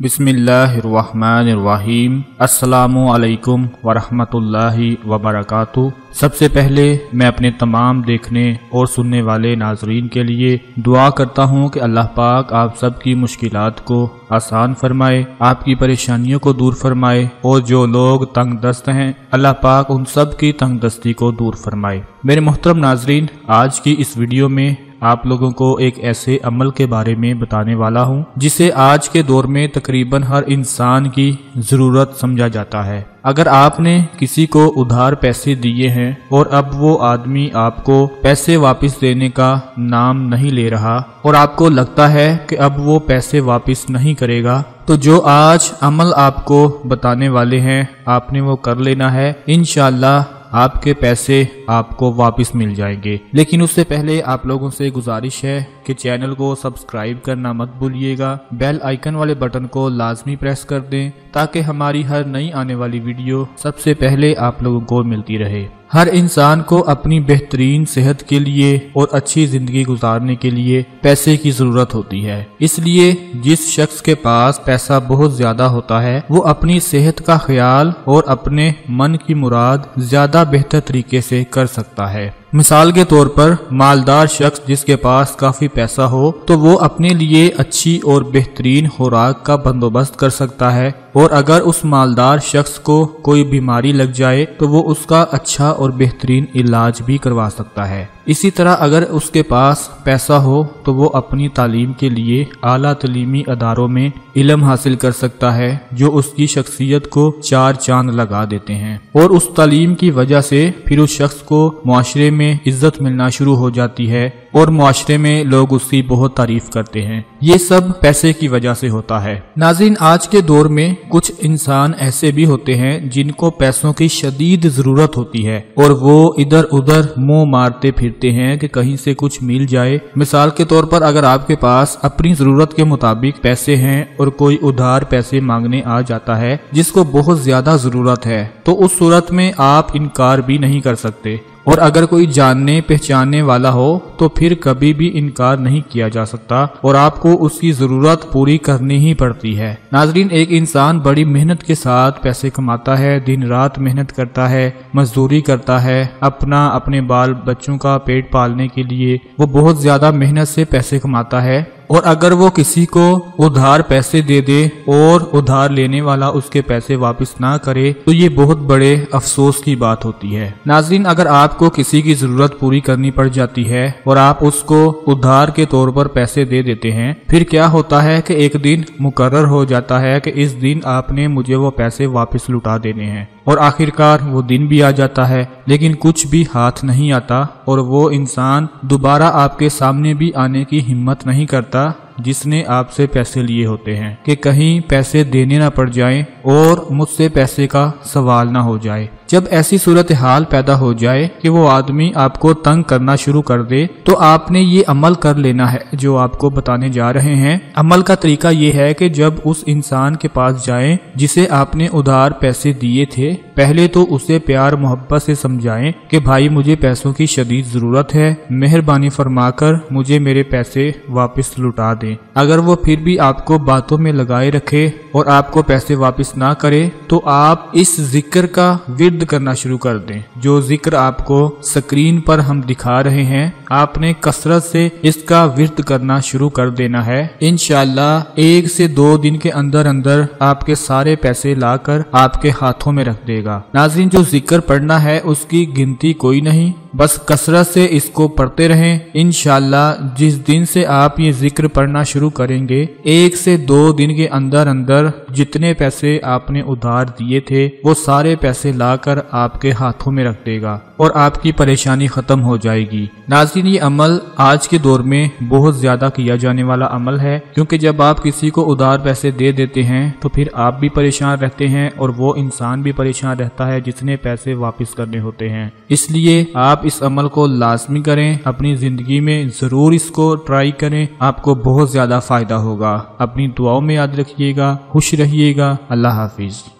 बिस्मिल्लाहिर्रहमानिर्रहीम। अस्सलामु अलैकुम वरहमतुल्लाहि वबरकातुहू। सबसे पहले मैं अपने तमाम देखने और सुनने वाले नाजरीन के लिए दुआ करता हूँ कि अल्लाह पाक आप सबकी मुश्किलात को आसान फरमाए, आपकी परेशानियों को दूर फरमाए, और जो लोग तंग दस्त हैं अल्लाह पाक उन सब की तंग दस्ती को दूर फरमाए। मेरे मोहतरम नाजरीन, आज की इस वीडियो में आप लोगों को एक ऐसे अमल के बारे में बताने वाला हूँ जिसे आज के दौर में तकरीबन हर इंसान की जरूरत समझा जाता है। अगर आपने किसी को उधार पैसे दिए हैं और अब वो आदमी आपको पैसे वापस देने का नाम नहीं ले रहा और आपको लगता है कि अब वो पैसे वापस नहीं करेगा, तो जो आज अमल आपको बताने वाले हैं आपने वो कर लेना है। इंशाअल्लाह आपके पैसे आपको वापस मिल जाएंगे। लेकिन उससे पहले आप लोगों से गुजारिश है कि चैनल को सब्सक्राइब करना मत भूलिएगा, बेल आइकन वाले बटन को लाजमी प्रेस कर दें ताकि हमारी हर नई आने वाली वीडियो सबसे पहले आप लोगों को मिलती रहे। हर इंसान को अपनी बेहतरीन सेहत के लिए और अच्छी जिंदगी गुजारने के लिए पैसे की जरूरत होती है। इसलिए जिस शख्स के पास पैसा बहुत ज्यादा होता है वो अपनी सेहत का ख्याल और अपने मन की मुराद ज्यादा बेहतर तरीके से कर सकता है। मिसाल के तौर पर मालदार शख्स जिसके पास काफी पैसा हो तो वो अपने लिए अच्छी और बेहतरीन खुराक का बंदोबस्त कर सकता है, और अगर उस मालदार शख्स को कोई बीमारी लग जाए तो वो उसका अच्छा और बेहतरीन इलाज भी करवा सकता है। इसी तरह अगर उसके पास पैसा हो तो वो अपनी तालीम के लिए आला तलीमी अदारों में इल्म हासिल कर सकता है जो उसकी शख्सियत को चार चांद लगा देते हैं, और उस तालीम की वजह से फिर उस शख्स को मुआशरे में इज्जत मिलना शुरू हो जाती है और मुआशरे में लोग उसकी बहुत तारीफ करते हैं। ये सब पैसे की वजह से होता है। नाज़रीन, आज के दौर में कुछ इंसान ऐसे भी होते हैं जिनको पैसों की शदीद जरूरत होती है और वो इधर उधर मुंह मारते फिरते हैं कि कहीं से कुछ मिल जाए। मिसाल के तौर पर अगर आपके पास अपनी जरूरत के मुताबिक पैसे हैं और कोई उधार पैसे मांगने आ जाता है जिसको बहुत ज्यादा जरूरत है, तो उस सूरत में आप इनकार भी नहीं कर सकते, और अगर कोई जानने पहचानने वाला हो तो फिर कभी भी इनकार नहीं किया जा सकता और आपको उसकी जरूरत पूरी करनी ही पड़ती है। नाजरीन, एक इंसान बड़ी मेहनत के साथ पैसे कमाता है, दिन रात मेहनत करता है, मजदूरी करता है, अपने बाल बच्चों का पेट पालने के लिए वो बहुत ज्यादा मेहनत से पैसे कमाता है, और अगर वो किसी को उधार पैसे दे दे और उधार लेने वाला उसके पैसे वापस ना करे तो ये बहुत बड़े अफसोस की बात होती है। नाज़रीन, अगर आपको किसी की जरूरत पूरी करनी पड़ जाती है और आप उसको उधार के तौर पर पैसे दे देते हैं, फिर क्या होता है कि एक दिन मुकर्रर हो जाता है कि इस दिन आपने मुझे वो पैसे वापस लुटा देने हैं, और आखिरकार वो दिन भी आ जाता है लेकिन कुछ भी हाथ नहीं आता और वो इंसान दोबारा आपके सामने भी आने की हिम्मत नहीं करता जिसने आपसे पैसे लिए होते हैं कि कहीं पैसे देने ना पड़ जाएं और मुझसे पैसे का सवाल ना हो जाए। जब ऐसी सूरत हाल पैदा हो जाए कि वो आदमी आपको तंग करना शुरू कर दे तो आपने ये अमल कर लेना है जो आपको बताने जा रहे हैं। अमल का तरीका ये है कि जब उस इंसान के पास जाएं जिसे आपने उधार पैसे दिए थे, पहले तो उसे प्यार मोहब्बत से समझाएं कि भाई मुझे पैसों की शदीद जरूरत है, मेहरबानी फरमाकर मुझे मेरे पैसे वापस लुटा दें। अगर वो फिर भी आपको बातों में लगाए रखे और आपको पैसे वापस ना करे तो आप इस जिक्र का विर्द करना शुरू कर दें। जो जिक्र आपको स्क्रीन पर हम दिखा रहे हैं आपने कसरत से इसका विर्द करना शुरू कर देना है। इंशाअल्लाह 1 से 2 दिन के अंदर अंदर आपके सारे पैसे लाकर आपके हाथों में रख देगा। नाज़रीन, जो जिक्र पढ़ना है उसकी गिनती कोई नहीं, बस कसरत से इसको पढ़ते रहें। इंशाअल्लाह जिस दिन से आप ये जिक्र पढ़ना शुरू करेंगे 1 से 2 दिन के अंदर अंदर जितने पैसे आपने उधार दिए थे वो सारे पैसे लाकर आपके हाथों में रख देगा और आपकी परेशानी खत्म हो जाएगी। नाज़रीन, ये अमल आज के दौर में बहुत ज्यादा किया जाने वाला अमल है, क्योंकि जब आप किसी को उधार पैसे दे देते हैं तो फिर आप भी परेशान रहते हैं और वो इंसान भी परेशान रहता है जिसने पैसे वापस करने होते हैं। इसलिए आप इस अमल को लाजमी करें, अपनी जिंदगी में जरूर इसको ट्राई करें, आपको बहुत ज्यादा फायदा होगा। अपनी दुआओं में याद रखिएगा, खुश रहिएगा। अल्लाह हाफिज।